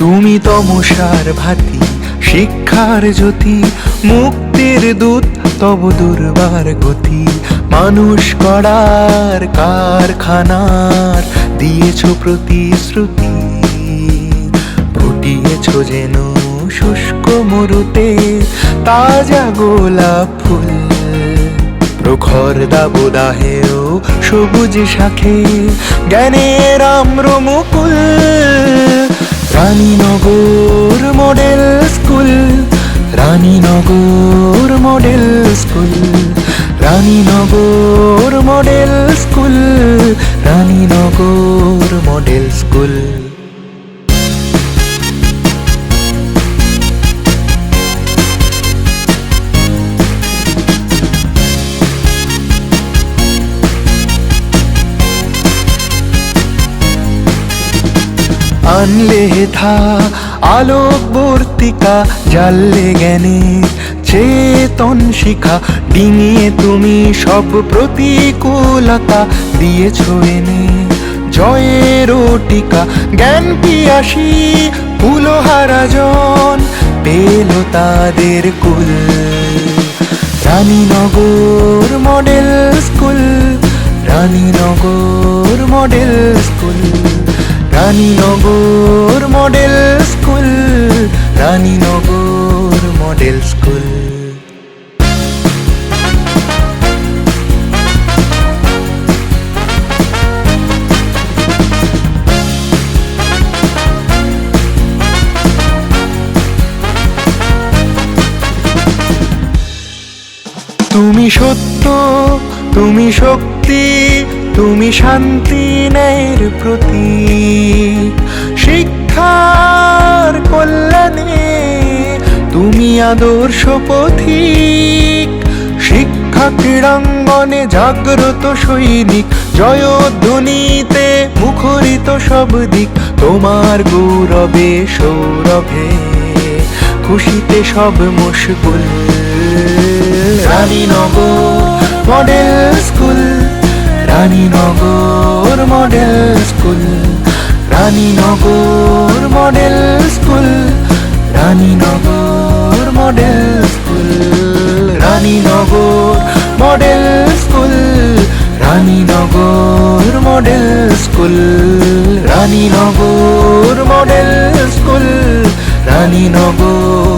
তুমি তমসার ভাতি, শিক্ষার জ্যোতি, মুক্তির দূত তব দুর্বার গতি। মানুষ করার কারখানার দিয়েছ প্রতিশ্রুতি, ফুটিয়েছ যেন শুষ্ক মরুতে তাজা গোলাপ ফুল। প্রখর দাবদাহেও সবুজ শাখে জ্ঞানের আম্র মুকুল। Raninagar model school, Raninagar model school, Raninagar model school, Raninagar model school. আনলে হেথা আলোক বর্তিকা, জ্বাললে জ্ঞানের চেতন শিখা। ডিঙিয়ে তুমি সব প্রতিকূলতা দিয়েছ এনে জয়ের টিকা। জ্ঞান পিয়াসী কুলহারা জন পেল তাদের কুল। Raninagar model school, Raninagar model school, Raninagar model school, Raninagar model school. তুমি সত্য, তুমি শক্তি, তুমি শান্তি ন্যায়ের প্রতীক। শিক্ষার কল্যাণে তুমি আদর্শ পথিক। শিক্ষা ক্রীড়াঙ্গনে জাগ্রত সৈনিক, জয়ধ্বনিতে মুখরিত সব দিক। তোমার গৌরবে সৌরভে খুশিতে সব মশগুল। Raninagar model school, Raninagar model school, Raninagar model school, Raninagar model school, Raninagar model school, Raninagar model school, Raninagar model school, Raninagar